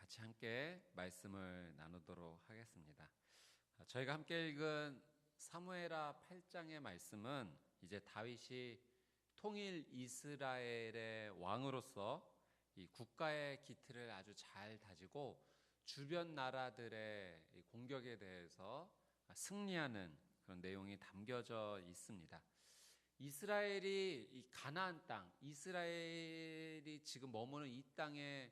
같이 함께 말씀을 나누도록 하겠습니다. 저희가 함께 읽은 사무엘하 8장의 말씀은 이제 다윗이 통일 이스라엘의 왕으로서 이 국가의 기틀을 아주 잘 다지고 주변 나라들의 공격에 대해서 승리하는 그런 내용이 담겨져 있습니다. 이스라엘이 이 가나안 땅, 이스라엘이 지금 머무는 이 땅에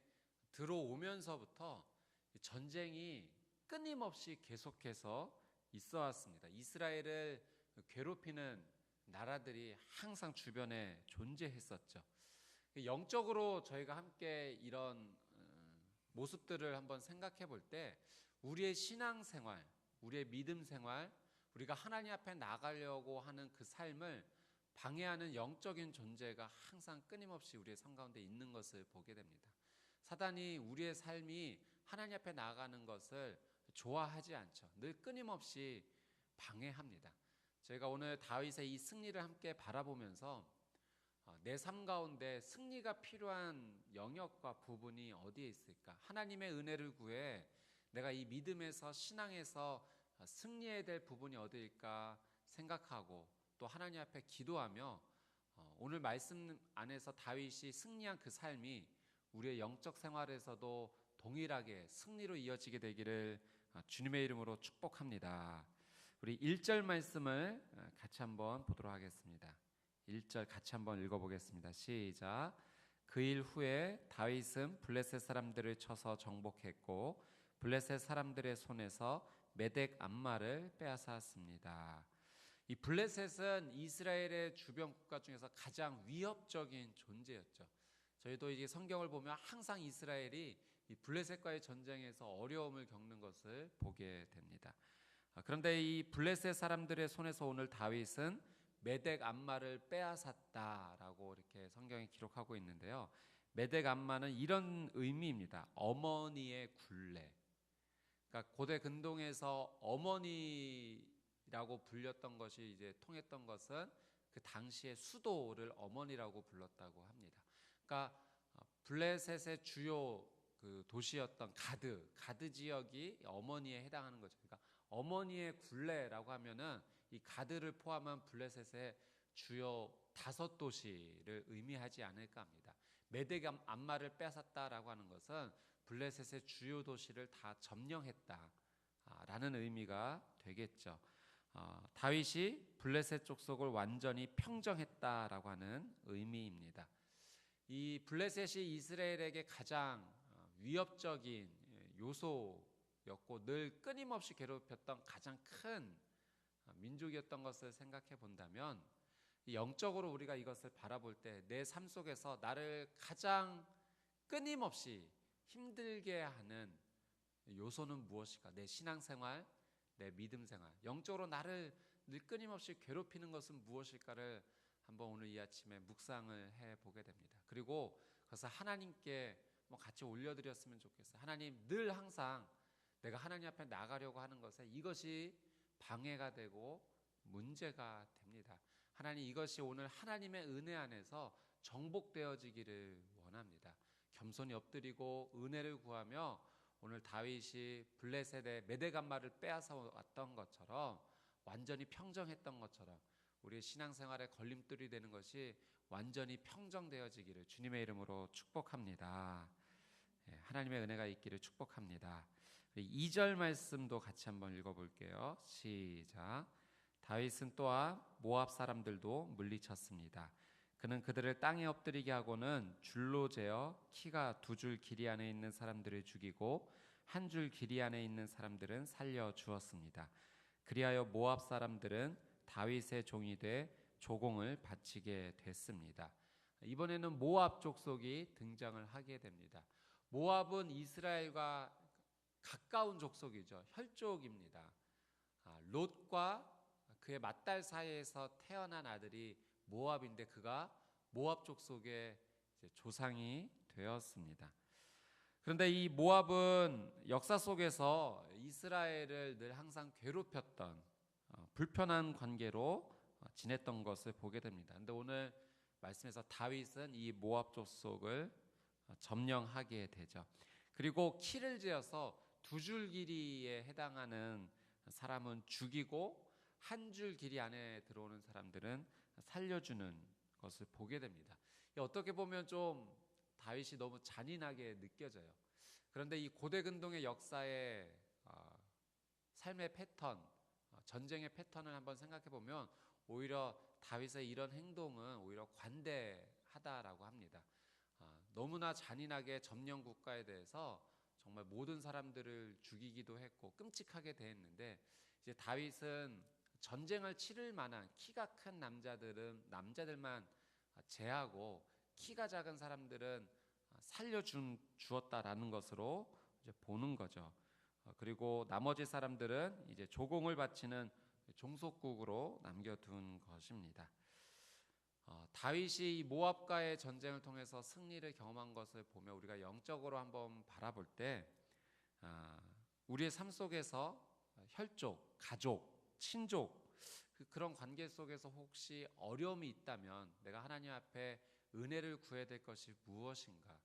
들어오면서부터 전쟁이 끊임없이 계속해서 있어 왔습니다. 이스라엘을 괴롭히는 나라들이 항상 주변에 존재했었죠. 영적으로 저희가 함께 이런 모습들을 한번 생각해 볼 때 우리의 신앙생활, 우리의 믿음 생활, 우리가 하나님 앞에 나가려고 하는 그 삶을 방해하는 영적인 존재가 항상 끊임없이 우리의 삶 가운데 있는 것을 보게 됩니다. 사단이 우리의 삶이 하나님 앞에 나가는 것을 좋아하지 않죠. 늘 끊임없이 방해합니다. 저희가 오늘 다윗의 이 승리를 함께 바라보면서 내 삶 가운데 승리가 필요한 영역과 부분이 어디에 있을까? 하나님의 은혜를 구해 내가 이 믿음에서 신앙에서 승리해야 될 부분이 어디일까 생각하고 또 하나님 앞에 기도하며 오늘 말씀 안에서 다윗이 승리한 그 삶이 우리의 영적 생활에서도 동일하게 승리로 이어지게 되기를 주님의 이름으로 축복합니다. 우리 1절 말씀을 같이 한번 보도록 하겠습니다. 1절 같이 한번 읽어보겠습니다. 시작. 그 일 후에 다윗은 블레셋 사람들을 쳐서 정복했고 블레셋 사람들의 손에서 메덱 암마를 빼앗았습니다. 이 블레셋은 이스라엘의 주변 국가 중에서 가장 위협적인 존재였죠. 저희도 이제 성경을 보면 항상 이스라엘이 이 블레셋과의 전쟁에서 어려움을 겪는 것을 보게 됩니다. 그런데 이 블레셋 사람들의 손에서 오늘 다윗은 메덱 암마를 빼앗았다라고 이렇게 성경에 기록하고 있는데요. 메덱 암마는 이런 의미입니다. 어머니의 굴레. 그러니까 고대 근동에서 어머니라고 불렸던 것이 이제 통했던 것은 그 당시의 수도를 어머니라고 불렀다고 합니다. 그러니까 블레셋의 주요 그 도시였던 가드 지역이 어머니에 해당하는 거죠. 그러니까 어머니의 굴레라고 하면은 이 가드를 포함한 블레셋의 주요 5도시를 의미하지 않을까 합니다. 메덱 암마를 뺏었다라고 하는 것은 블레셋의 주요 도시를 다 점령했다라는 의미가 되겠죠. 다윗이 블레셋 족속을 완전히 평정했다라고 하는 의미입니다. 이 블레셋이 이스라엘에게 가장 위협적인 요소였고 늘 끊임없이 괴롭혔던 가장 큰 민족이었던 것을 생각해 본다면 영적으로 우리가 이것을 바라볼 때 내 삶 속에서 나를 가장 끊임없이 힘들게 하는 요소는 무엇일까? 내 신앙생활, 내 믿음생활, 영적으로 나를 늘 끊임없이 괴롭히는 것은 무엇일까를 한번 오늘 이 아침에 묵상을 해보게 됩니다. 그리고 그것을 하나님께 같이 올려드렸으면 좋겠어요. 하나님, 늘 항상 내가 하나님 앞에 나가려고 하는 것에 이것이 방해가 되고 문제가 됩니다. 하나님, 이것이 오늘 하나님의 은혜 안에서 정복되어지기를 원합니다. 겸손히 엎드리고 은혜를 구하며 오늘 다윗이 블레셋의 메덱 암마를 빼앗아 왔던 것처럼 완전히 평정했던 것처럼 우리의 신앙생활에 걸림돌이 되는 것이 완전히 평정되어지기를 주님의 이름으로 축복합니다. 하나님의 은혜가 있기를 축복합니다. 2절 말씀도 같이 한번 읽어볼게요. 시작. 다윗은 또한 모압 사람들도 물리쳤습니다. 그는 그들을 땅에 엎드리게 하고는 줄로 재어 키가 2줄 길이 안에 있는 사람들을 죽이고 1줄 길이 안에 있는 사람들은 살려 주었습니다. 그리하여 모압 사람들은 다윗의 종이 돼 조공을 바치게 됐습니다. 이번에는 모압 족속이 등장을 하게 됩니다. 모압은 이스라엘과 가까운 족속이죠. 혈족입니다. 롯과 그의 맏딸 사이에서 태어난 아들이 모압인데 그가 모압 족속의 조상이 되었습니다. 그런데 이 모압은 역사 속에서 이스라엘을 늘 항상 괴롭혔던 불편한 관계로 지냈던 것을 보게 됩니다. 그런데 오늘 말씀에서 다윗은 이 모압 족속을 점령하게 되죠. 그리고 키를 재어서 2줄 길이에 해당하는 사람은 죽이고 1줄 길이 안에 들어오는 사람들은 살려주는 것을 보게 됩니다. 어떻게 보면 좀 다윗이 너무 잔인하게 느껴져요. 그런데 이 고대 근동의 역사의 삶의 패턴, 전쟁의 패턴을 한번 생각해 보면 오히려 다윗의 이런 행동은 오히려 관대하다라고 합니다. 너무나 잔인하게 점령 국가에 대해서 정말 모든 사람들을 죽이기도 했고 끔찍하게 대했는데, 이제 다윗은 전쟁을 치를 만한 키가 큰 남자들만 제하고 키가 작은 사람들은 주었다라는 것으로 이제 보는 거죠. 그리고 나머지 사람들은 이제 조공을 바치는 종속국으로 남겨둔 것입니다. 다윗이 모압과의 전쟁을 통해서 승리를 경험한 것을 보며 우리가 영적으로 한번 바라볼 때 우리의 삶 속에서 혈족, 가족, 친족 그런 관계 속에서 혹시 어려움이 있다면 내가 하나님 앞에 은혜를 구해야 될 것이 무엇인가?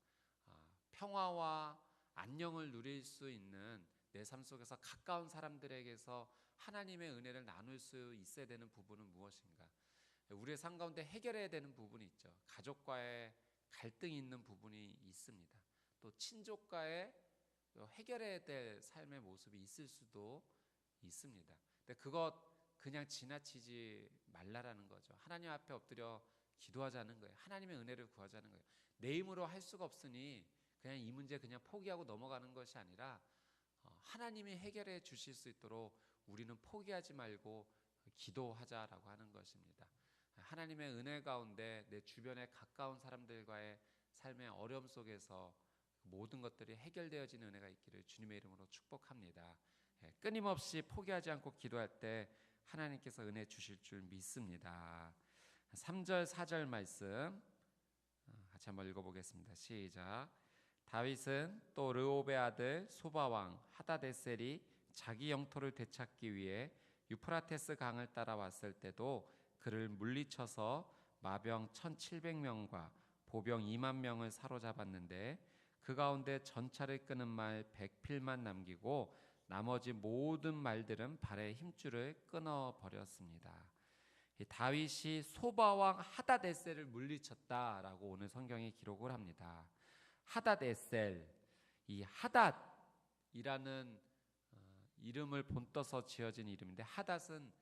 평화와 안녕을 누릴 수 있는 내 삶 속에서 가까운 사람들에게서 하나님의 은혜를 나눌 수 있어야 되는 부분은 무엇인가? 우리의 삶 가운데 해결해야 되는 부분이 있죠. 가족과의 갈등이 있는 부분이 있습니다. 또 친족과의 해결해야 될 삶의 모습이 있을 수도 있습니다. 근데 그것 그냥 지나치지 말라라는 거죠. 하나님 앞에 엎드려 기도하자는 거예요. 하나님의 은혜를 구하자는 거예요. 내 힘으로 할 수가 없으니 그냥 이 문제 그냥 포기하고 넘어가는 것이 아니라 하나님이 해결해 주실 수 있도록 우리는 포기하지 말고 기도하자라고 하는 것입니다. 하나님의 은혜 가운데 내 주변에 가까운 사람들과의 삶의 어려움 속에서 모든 것들이 해결되어지는 은혜가 있기를 주님의 이름으로 축복합니다. 끊임없이 포기하지 않고 기도할 때 하나님께서 은혜 주실 줄 믿습니다. 3절 4절 말씀 같이 한번 읽어보겠습니다. 시작. 다윗은 또 르홉의 아들 소바왕 하다데셀이 자기 영토를 되찾기 위해 유프라테스 강을 따라왔을 때도 그를 물리쳐서 마병 1,700명과 보병 2만 명을 사로잡았는데 그 가운데 전차를 끄는 말 100필만 남기고 나머지 모든 말들은 발의 힘줄을 끊어버렸습니다. 다윗이 소바왕 하다데셀을 물리쳤다라고 오늘 성경이 기록을 합니다. 하닷에셀, 이 하닷이라는 이름을 본떠서 지어진 이름인데 하닷은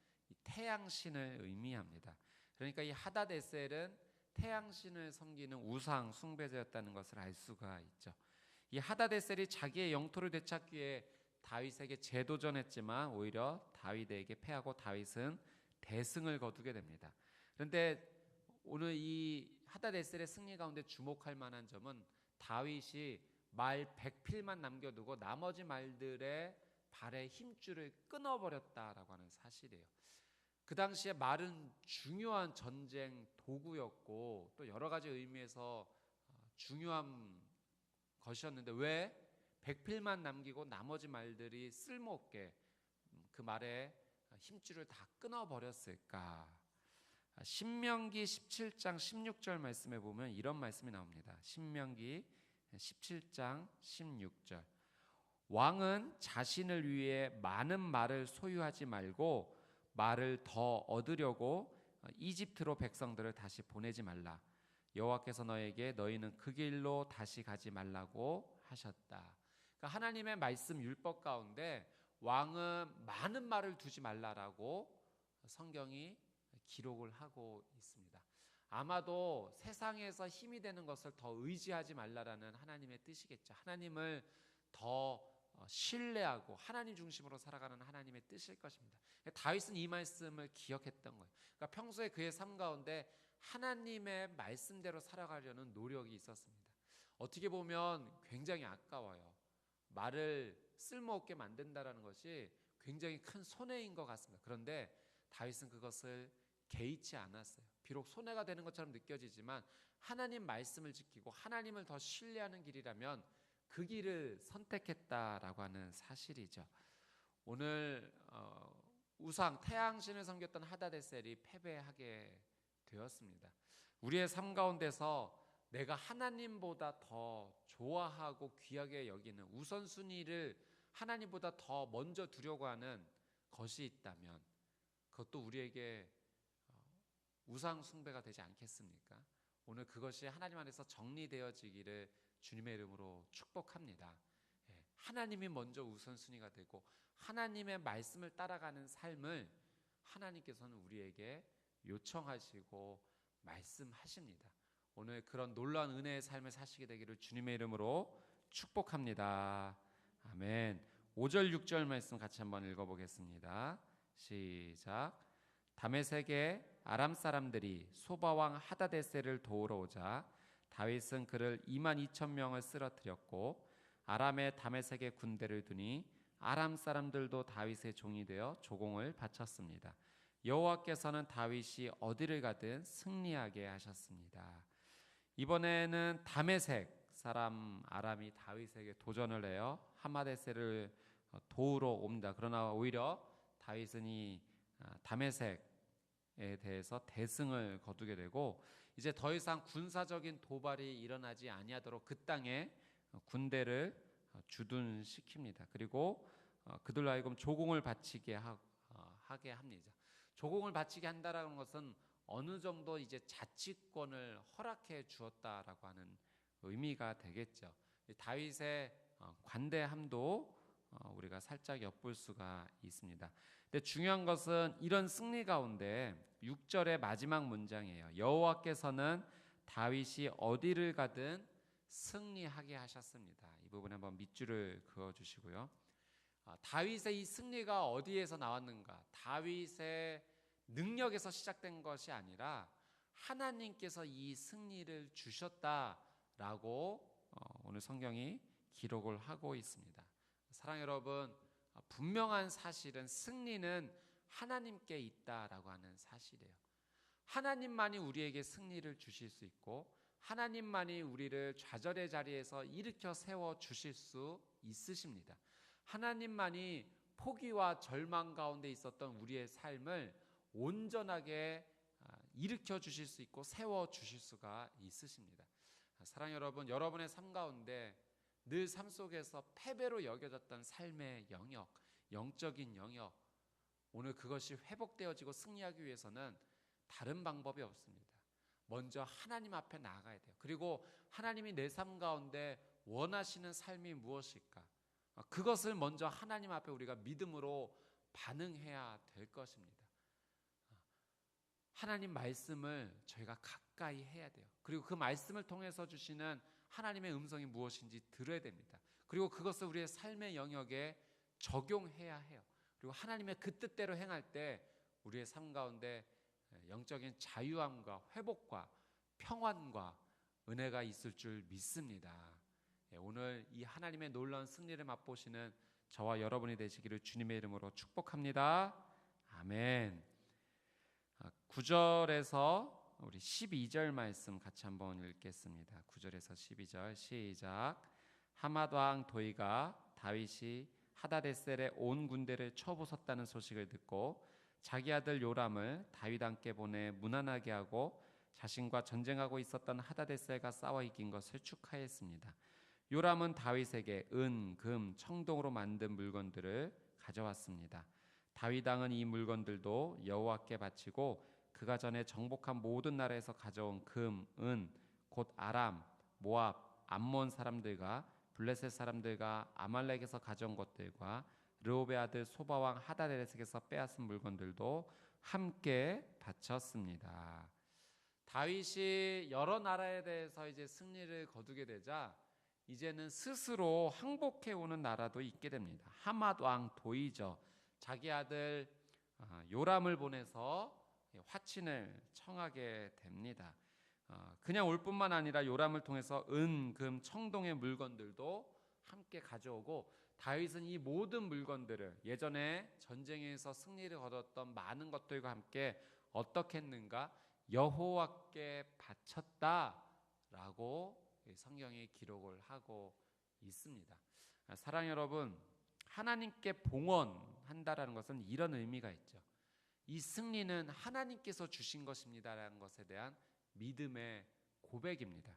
태양신을 의미합니다. 그러니까 이 하닷에셀은 태양신을 섬기는 우상 숭배자였다는 것을 알 수가 있죠. 이 하닷에셀이 자기의 영토를 되찾기 위해 다윗에게 재도전했지만 오히려 다윗에게 패하고 다윗은 대승을 거두게 됩니다. 그런데 오늘 이 하닷에셀의 승리 가운데 주목할 만한 점은 다윗이 말 100필만 남겨두고 나머지 말들의 발의 힘줄을 끊어버렸다라고 하는 사실이에요. 그 당시에 말은 중요한 전쟁 도구였고 또 여러 가지 의미에서 중요한 것이었는데 왜 100필만 남기고 나머지 말들이 쓸모없게 그 말의 힘줄을 다 끊어버렸을까? 신명기 17장 16절 말씀에 보면 이런 말씀이 나옵니다. 신명기 17장 16절. 왕은 자신을 위해 많은 말을 소유하지 말고 말을 더 얻으려고 이집트로 백성들을 다시 보내지 말라. 여호와께서 너에게 너희는 그 길로 다시 가지 말라고 하셨다. 그러니까 하나님의 말씀 율법 가운데 왕은 많은 말을 두지 말라라고 성경이 기록을 하고 있습니다. 아마도 세상에서 힘이 되는 것을 더 의지하지 말라라는 하나님의 뜻이겠죠. 하나님을 더 신뢰하고 하나님 중심으로 살아가는 하나님의 뜻일 것입니다. 다윗은 이 말씀을 기억했던 거예요. 그러니까 평소에 그의 삶 가운데 하나님의 말씀대로 살아가려는 노력이 있었습니다. 어떻게 보면 굉장히 아까워요. 말을 쓸모없게 만든다는 것이 굉장히 큰 손해인 것 같습니다. 그런데 다윗은 그것을 개의치 않았어요. 비록 손해가 되는 것처럼 느껴지지만 하나님 말씀을 지키고 하나님을 더 신뢰하는 길이라면 그 길을 선택했다라고 하는 사실이죠. 오늘 우상 태양신을 섬겼던 하닷에셀이 패배하게 되었습니다. 우리의 삶 가운데서 내가 하나님보다 더 좋아하고 귀하게 여기는 우선순위를 하나님보다 더 먼저 두려고 하는 것이 있다면 그것도 우리에게 우상 숭배가 되지 않겠습니까? 오늘 그것이 하나님 안에서 정리되어지기를 주님의 이름으로 축복합니다. 하나님이 먼저 우선순위가 되고 하나님의 말씀을 따라가는 삶을 하나님께서는 우리에게 요청하시고 말씀하십니다. 오늘 그런 놀라운 은혜의 삶을 사시게 되기를 주님의 이름으로 축복합니다. 아멘. 5절 6절 말씀 같이 한번 읽어보겠습니다. 시작. 다메섹에 아람 사람들이 소바왕 하다데셀을 도우러 오자 다윗은 그를 22,000명을 쓰러뜨렸고 아람의 다메섹에 군대를 두니 아람 사람들도 다윗의 종이 되어 조공을 바쳤습니다. 여호와께서는 다윗이 어디를 가든 승리하게 하셨습니다. 이번에는 다메섹 사람 아람이 다윗에게 도전을 해요. 하다데셀을 도우러 옵니다. 그러나 오히려 다윗은 이 다메섹에 대해서 대승을 거두게 되고 이제 더 이상 군사적인 도발이 일어나지 아니하도록 그 땅에 군대를 주둔시킵니다. 그리고 그들로 하여금 조공을 바치게 하게 합니다. 조공을 바치게 한다라는 것은 어느 정도 이제 자치권을 허락해 주었다라고 하는 의미가 되겠죠. 다윗의 관대함도 우리가 살짝 엿볼 수가 있습니다. 근데 중요한 것은 이런 승리 가운데 6절의 마지막 문장이에요. 여호와께서는 다윗이 어디를 가든 승리하게 하셨습니다. 이 부분에 한번 밑줄을 그어주시고요. 다윗의 이 승리가 어디에서 나왔는가? 다윗의 능력에서 시작된 것이 아니라 하나님께서 이 승리를 주셨다라고 오늘 성경이 기록을 하고 있습니다. 사랑하는 여러분, 분명한 사실은 승리는 하나님께 있다라고 하는 사실이에요. 하나님만이 우리에게 승리를 주실 수 있고 하나님만이 우리를 좌절의 자리에서 일으켜 세워 주실 수 있으십니다. 하나님만이 포기와 절망 가운데 있었던 우리의 삶을 온전하게 일으켜 주실 수 있고 세워 주실 수가 있으십니다. 사랑하는 여러분, 여러분의 삶 가운데 늘 삶 속에서 패배로 여겨졌던 삶의 영역, 영적인 영역, 오늘 그것이 회복되어지고 승리하기 위해서는 다른 방법이 없습니다. 먼저 하나님 앞에 나아가야 돼요. 그리고 하나님이 내 삶 가운데 원하시는 삶이 무엇일까? 그것을 먼저 하나님 앞에 우리가 믿음으로 반응해야 될 것입니다. 하나님 말씀을 저희가 가까이 해야 돼요. 그리고 그 말씀을 통해서 주시는 하나님의 음성이 무엇인지 들어야 됩니다. 그리고 그것을 우리의 삶의 영역에 적용해야 해요. 그리고 하나님의 그 뜻대로 행할 때 우리의 삶 가운데 영적인 자유함과 회복과 평안과 은혜가 있을 줄 믿습니다. 오늘 이 하나님의 놀라운 승리를 맛보시는 저와 여러분이 되시기를 주님의 이름으로 축복합니다. 아멘. 9절에서 우리 12절 말씀 같이 한번 읽겠습니다. 9절에서 12절 시작. 하맛 왕 도이가 다윗이 하다데셀의 온 군대를 쳐부쉈다는 소식을 듣고 자기 아들 요람을 다윗 함께 보내 무난하게 하고 자신과 전쟁하고 있었던 하다데셀과 싸워 이긴 것을 축하했습니다. 요람은 다윗에게 은, 금, 청동으로 만든 물건들을 가져왔습니다. 다윗 왕은 이 물건들도 여호와께 바치고 그가 전에 정복한 모든 나라에서 가져온 금, 은, 곧 아람, 모압, 암몬 사람들과 블레셋 사람들과 아말렉에서 가져온 것들과 르홉의 아들 소바왕 하다데섹에서 빼앗은 물건들도 함께 바쳤습니다. 다윗이 여러 나라에 대해서 이제 승리를 거두게 되자 이제는 스스로 항복해 오는 나라도 있게 됩니다. 하맛 왕 도이죠. 자기 아들 요람을 보내서 화친을 청하게 됩니다. 그냥 올 뿐만 아니라 요람을 통해서 은, 금, 청동의 물건들도 함께 가져오고 다윗은 이 모든 물건들을 예전에 전쟁에서 승리를 거뒀던 많은 것들과 함께 어떻게 했는가? 여호와께 바쳤다라고 성경이 기록을 하고 있습니다. 사랑하는 여러분, 하나님께 봉헌한다라는 것은 이런 의미가 있죠. 이 승리는 하나님께서 주신 것입니다라는 것에 대한 믿음의 고백입니다.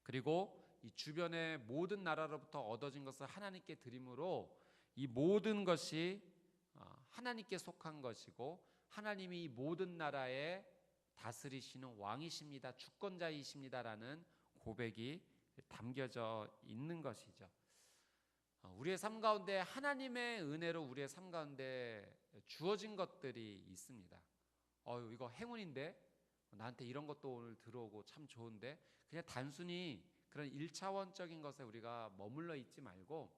그리고 이 주변의 모든 나라로부터 얻어진 것을 하나님께 드림으로 이 모든 것이 하나님께 속한 것이고 하나님이 이 모든 나라에 다스리시는 왕이십니다, 주권자이십니다라는 고백이 담겨져 있는 것이죠. 우리의 삶 가운데 하나님의 은혜로 우리의 삶 가운데 주어진 것들이 있습니다. 이거 행운인데, 나한테 이런 것도 오늘 들어오고 참 좋은데, 그냥 단순히 그런 1차원적인 것에 우리가 머물러 있지 말고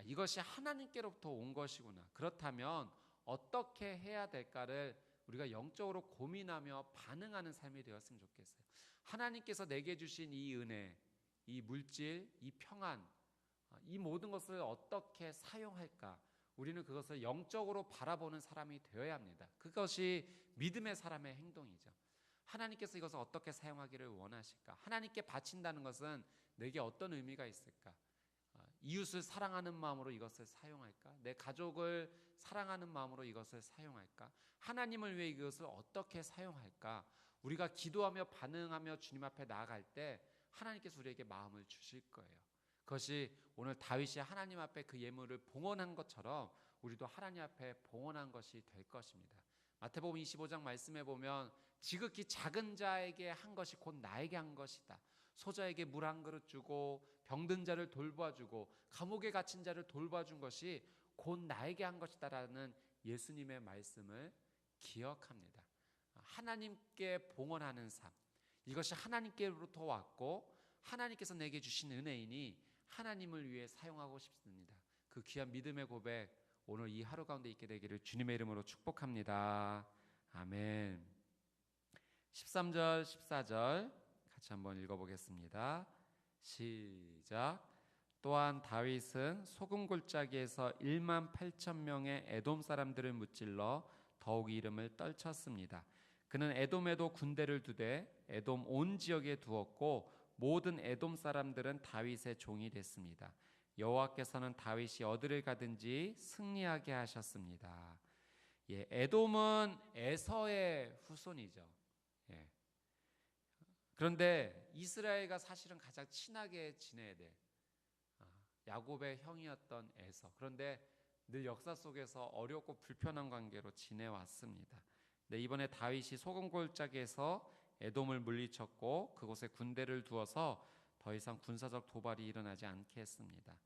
이것이 하나님께로부터 온 것이구나, 그렇다면 어떻게 해야 될까를 우리가 영적으로 고민하며 반응하는 삶이 되었으면 좋겠어요. 하나님께서 내게 주신 이 은혜, 이 물질, 이 평안, 이 모든 것을 어떻게 사용할까, 우리는 그것을 영적으로 바라보는 사람이 되어야 합니다. 그것이 믿음의 사람의 행동이죠. 하나님께서 이것을 어떻게 사용하기를 원하실까? 하나님께 바친다는 것은 내게 어떤 의미가 있을까? 이웃을 사랑하는 마음으로 이것을 사용할까? 내 가족을 사랑하는 마음으로 이것을 사용할까? 하나님을 위해 이것을 어떻게 사용할까? 우리가 기도하며 반응하며 주님 앞에 나아갈 때 하나님께서 우리에게 마음을 주실 거예요. 그것이 오늘 다윗이 하나님 앞에 그 예물을 봉헌한 것처럼 우리도 하나님 앞에 봉헌한 것이 될 것입니다. 마태복음 25장 말씀에 보면 지극히 작은 자에게 한 것이 곧 나에게 한 것이다. 소자에게 물 한 그릇 주고 병든 자를 돌봐주고 감옥에 갇힌 자를 돌봐준 것이 곧 나에게 한 것이다라는 예수님의 말씀을 기억합니다. 하나님께 봉헌하는 삶, 이것이 하나님께로부터 왔고 하나님께서 내게 주신 은혜이니 하나님을 위해 사용하고 싶습니다. 그 귀한 믿음의 고백 오늘 이 하루 가운데 있게 되기를 주님의 이름으로 축복합니다. 아멘. 13절 14절 같이 한번 읽어보겠습니다. 시작. 또한 다윗은 소금 골짜기에서 1만 8천 명의 에돔 사람들을 무찔러 더욱 이름을 떨쳤습니다. 그는 에돔에도 군대를 두되 에돔 온 지역에 두었고 모든 에돔 사람들은 다윗의 종이 됐습니다. 여호와께서는 다윗이 어디를 가든지 승리하게 하셨습니다. 에돔은 에서의 후손이죠. 그런데 이스라엘과 사실은 가장 친하게 지내야 돼. 야곱의 형이었던 에서. 그런데 늘 역사 속에서 어렵고 불편한 관계로 지내왔습니다. 네, 이번에 다윗이 소금골짜기에서 에돔을 물리쳤고 그곳에 군대를 두어서 더 이상 군사적 도발이 일어나지 않게 했습니다.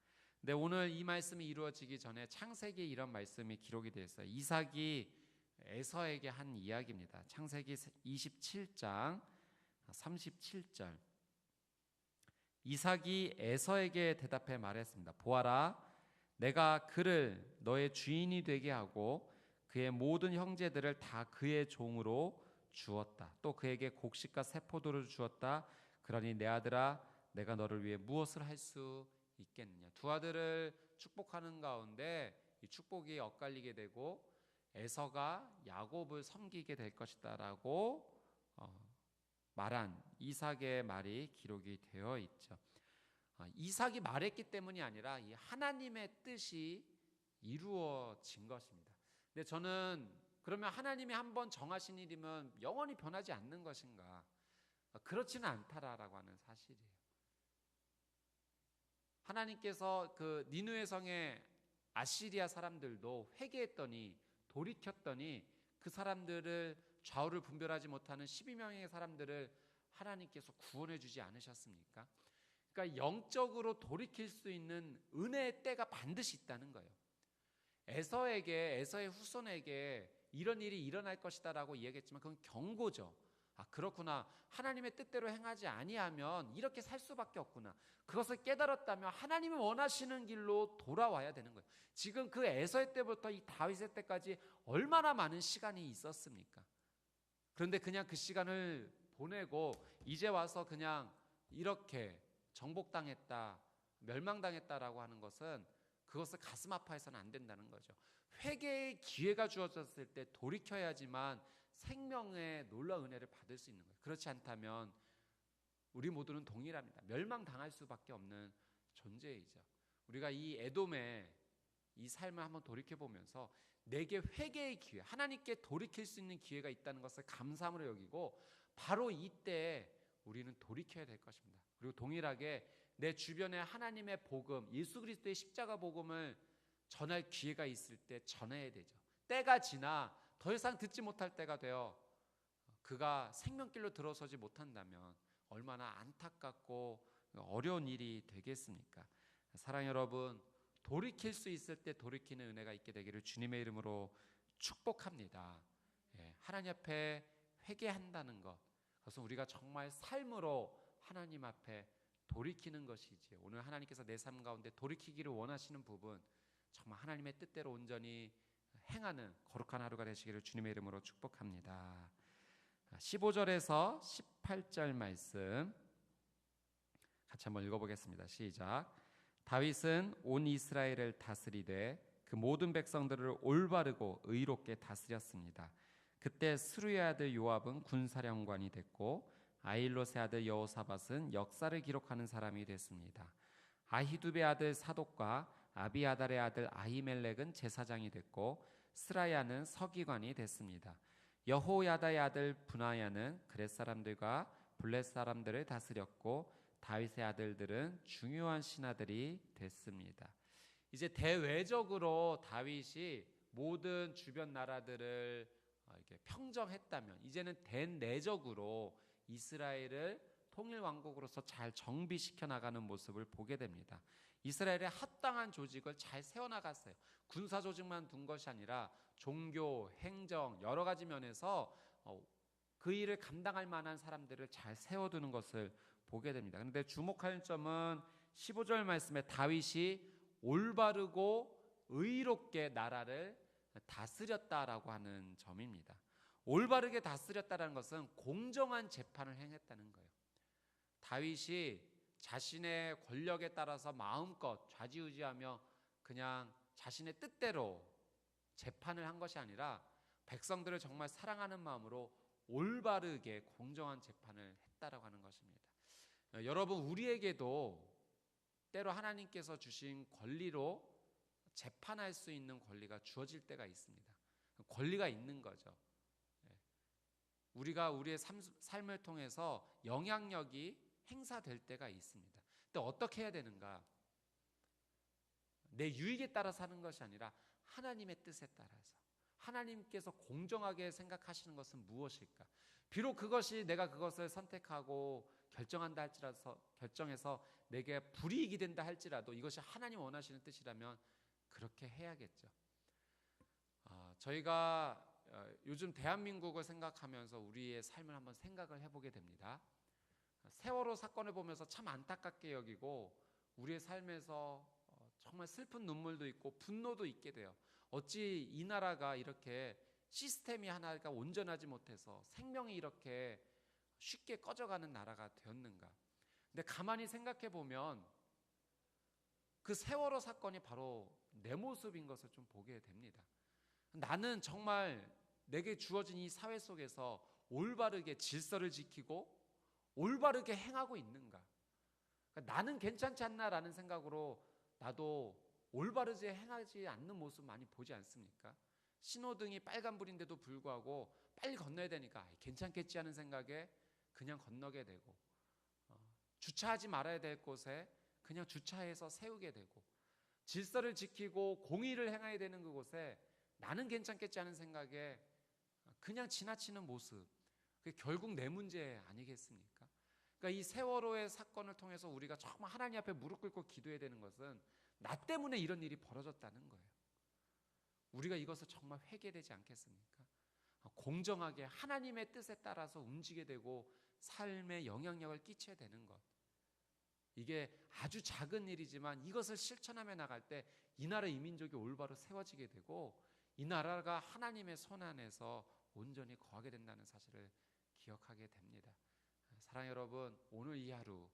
근데 오늘 이 말씀이 이루어지기 전에 창세기에 이런 말씀이 기록이 되어 있어요. 이삭이 에서에게 한 이야기입니다. 창세기 27장 37절. 이삭이 에서에게 대답해 말했습니다. 보아라, 내가 그를 너의 주인이 되게 하고 그의 모든 형제들을 다 그의 종으로 주었다. 또 그에게 곡식과 세포도를 주었다. 그러니 내 아들아, 내가 너를 위해 무엇을 할 수 있겠느냐. 두 아들을 축복하는 가운데 이 축복이 엇갈리게 되고 에서가 야곱을 섬기게 될 것이다라고 말한 이삭의 말이 기록이 되어 있죠. 이삭이 말했기 때문이 아니라 이 하나님의 뜻이 이루어진 것입니다. 근데 저는 그러면 하나님이 한번 정하신 일이면 영원히 변하지 않는 것인가? 그렇지는 않다라고 하는 사실이에요. 하나님께서 그 니느웨 성의 아시리아 사람들도 회개했더니 돌이켰더니 그 사람들을 좌우를 분별하지 못하는 12명의 사람들을 하나님께서 구원해 주지 않으셨습니까? 그러니까 영적으로 돌이킬 수 있는 은혜의 때가 반드시 있다는 거예요. 에서의 후손에게 이런 일이 일어날 것이다라고 이야기했지만 그건 경고죠. 그렇구나. 하나님의 뜻대로 행하지 아니하면 이렇게 살 수밖에 없구나. 그것을 깨달았다면 하나님이 원하시는 길로 돌아와야 되는 거예요. 지금 그 에서의 때부터 이 다윗의 때까지 얼마나 많은 시간이 있었습니까? 그런데 그냥 그 시간을 보내고 이제 와서 그냥 이렇게 정복당했다, 멸망당했다라고 하는 것은 그것을 가슴 아파해서는 안 된다는 거죠. 회개의 기회가 주어졌을 때 돌이켜야지만 생명의 놀라운 은혜를 받을 수 있는 거예요. 그렇지 않다면 우리 모두는 동일합니다. 멸망당할 수밖에 없는 존재이죠. 우리가 이 에돔의 이 삶을 한번 돌이켜보면서 내게 회개의 기회, 하나님께 돌이킬 수 있는 기회가 있다는 것을 감사함으로 여기고 바로 이때 우리는 돌이켜야 될 것입니다. 그리고 동일하게 내 주변에 하나님의 복음, 예수 그리스도의 십자가 복음을 전할 기회가 있을 때 전해야 되죠. 때가 지나 더 이상 듣지 못할 때가 되어 그가 생명길로 들어서지 못한다면 얼마나 안타깝고 어려운 일이 되겠습니까? 사랑 여러분, 돌이킬 수 있을 때 돌이키는 은혜가 있게 되기를 주님의 이름으로 축복합니다. 하나님 앞에 회개한다는 것, 그것은 우리가 정말 삶으로 하나님 앞에 돌이키는 것이지. 오늘 하나님께서 내 삶 가운데 돌이키기를 원하시는 부분, 정말 하나님의 뜻대로 온전히 행하는 거룩한 하루가 되시기를 주님의 이름으로 축복합니다. 15절에서 18절 말씀 같이 한번 읽어보겠습니다. 시작. 다윗은 온 이스라엘을 다스리되 그 모든 백성들을 올바르고 의롭게 다스렸습니다. 그때 스루의 아들 요압은 군사령관이 됐고 아힐롯의 아들 여호사밧은 역사를 기록하는 사람이 됐습니다. 아히두베의 아들 사독과 아비아달의 아들 아히멜렉은 제사장이 됐고 스라야는 서기관이 됐습니다. 여호야다의 아들 브나야는 그렛 사람들과 블렛 사람들을 다스렸고 다윗의 아들들은 중요한 신하들이 됐습니다. 이제 대외적으로 다윗이 모든 주변 나라들을 이렇게 평정했다면 이제는 대내적으로 이스라엘을 통일 왕국으로서 잘 정비시켜 나가는 모습을 보게 됩니다. 이스라엘의 합당한 조직을 잘 세워나갔어요. 군사 조직만 둔 것이 아니라 종교, 행정 여러 가지 면에서 그 일을 감당할 만한 사람들을 잘 세워두는 것을 보게 됩니다. 그런데 주목할 점은 15절 말씀에 다윗이 올바르고 의롭게 나라를 다스렸다라고 하는 점입니다. 올바르게 다스렸다는 것은 공정한 재판을 행했다는 거예요. 다윗이 자신의 권력에 따라서 마음껏 좌지우지하며 그냥 자신의 뜻대로 재판을 한 것이 아니라 백성들을 정말 사랑하는 마음으로 올바르게 공정한 재판을 했다라고 하는 것입니다. 여러분, 우리에게도 때로 하나님께서 주신 권리로 재판할 수 있는 권리가 주어질 때가 있습니다. 권리가 있는 거죠. 우리가 우리의 삶을 통해서 영향력이 행사될 때가 있습니다. 근데 어떻게 해야 되는가? 내 유익에 따라서 하는 것이 아니라 하나님의 뜻에 따라서. 하나님께서 공정하게 생각하시는 것은 무엇일까? 비록 그것이 내가 그것을 선택하고 결정해서 내게 불이익이 된다 할지라도 이것이 하나님 원하시는 뜻이라면 그렇게 해야겠죠. 저희가 요즘 대한민국을 생각하면서 우리의 삶을 한번 생각을 해보게 됩니다. 세월호 사건을 보면서 참 안타깝게 여기고 우리의 삶에서 정말 슬픈 눈물도 있고 분노도 있게 돼요. 어찌 이 나라가 이렇게 시스템이 하나가 온전하지 못해서 생명이 이렇게 쉽게 꺼져가는 나라가 되었는가. 근데 가만히 생각해 보면 그 세월호 사건이 바로 내 모습인 것을 좀 보게 됩니다. 나는 정말 내게 주어진 이 사회 속에서 올바르게 질서를 지키고 올바르게 행하고 있는가. 그러니까 나는 괜찮지 않나라는 생각으로 나도 올바르게 행하지 않는 모습 많이 보지 않습니까? 신호등이 빨간불인데도 불구하고 빨리 건너야 되니까 괜찮겠지 하는 생각에 그냥 건너게 되고, 주차하지 말아야 될 곳에 그냥 주차해서 세우게 되고, 질서를 지키고 공의를 행해야 되는 그곳에 나는 괜찮겠지 하는 생각에 그냥 지나치는 모습, 그게 결국 내 문제 아니겠습니까? 그러니까 이 세월호의 사건을 통해서 우리가 정말 하나님 앞에 무릎 꿇고 기도해야 되는 것은 나 때문에 이런 일이 벌어졌다는 거예요. 우리가 이것을 정말 회개되지 않겠습니까? 공정하게 하나님의 뜻에 따라서 움직이게 되고 삶에 영향력을 끼쳐야 되는 것, 이게 아주 작은 일이지만 이것을 실천하며 나갈 때 이 나라 이 민족이 올바로 세워지게 되고 이 나라가 하나님의 손 안에서 온전히 거하게 된다는 사실을 기억하게 됩니다. 사랑하는 여러분, 오늘 이 하루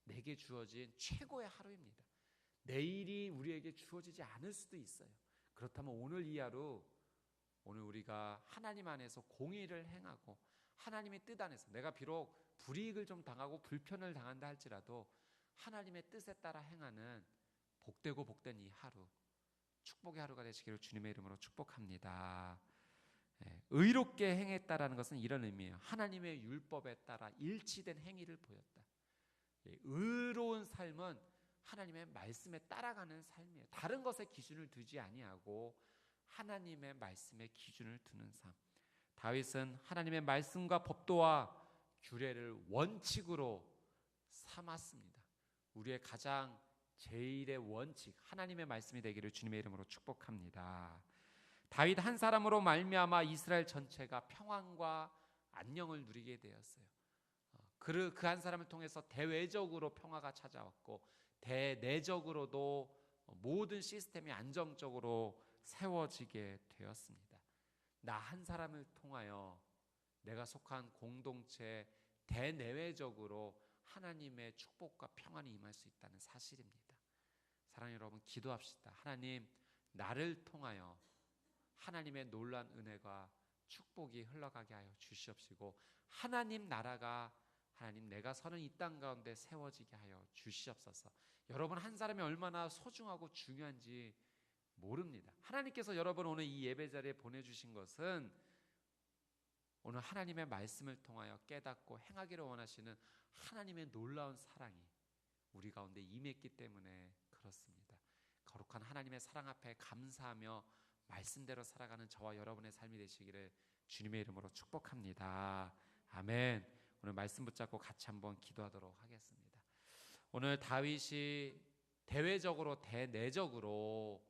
내게 주어진 최고의 하루입니다. 내일이 우리에게 주어지지 않을 수도 있어요. 그렇다면 오늘 이 하루, 오늘 우리가 하나님 안에서 공의를 행하고 하나님의 뜻 안에서 내가 비록 불이익을 좀 당하고 불편을 당한다 할지라도 하나님의 뜻에 따라 행하는 복되고 복된 이 하루, 축복의 하루가 되시기를 주님의 이름으로 축복합니다. 의롭게 행했다라는 것은 이런 의미예요. 하나님의 율법에 따라 일치된 행위를 보였다. 의로운 삶은 하나님의 말씀에 따라가는 삶이에요. 다른 것에 기준을 두지 아니하고 하나님의 말씀에 기준을 두는 삶. 다윗은 하나님의 말씀과 법도와 규례를 원칙으로 삼았습니다. 우리의 가장 제일의 원칙, 하나님의 말씀이 되기를 주님의 이름으로 축복합니다. 다윗 한 사람으로 말미암아 이스라엘 전체가 평안과 안녕을 누리게 되었어요. 그 한 사람을 통해서 대외적으로 평화가 찾아왔고 대내적으로도 모든 시스템이 안정적으로 세워지게 되었습니다. 나 한 사람을 통하여 내가 속한 공동체 대내외적으로 하나님의 축복과 평안이 임할 수 있다는 사실입니다. 사랑하는 여러분, 기도합시다. 하나님, 나를 통하여 하나님의 놀라운 은혜가 축복이 흘러가게 하여 주시옵시고, 하나님 나라가 하나님 내가 서는 이 땅 가운데 세워지게 하여 주시옵소서. 여러분 한 사람이 얼마나 소중하고 중요한지 모릅니다. 하나님께서 여러분 오늘 이 예배 자리에 보내주신 것은 오늘 하나님의 말씀을 통하여 깨닫고 행하기를 원하시는 하나님의 놀라운 사랑이 우리 가운데 임했기 때문에 그렇습니다. 거룩한 하나님의 사랑 앞에 감사하며 말씀대로 살아가는 저와 여러분의 삶이 되시기를 주님의 이름으로 축복합니다. 아멘. 오늘 말씀 붙잡고 같이 한번 기도하도록 하겠습니다. 오늘 다윗이 대외적으로 대내적으로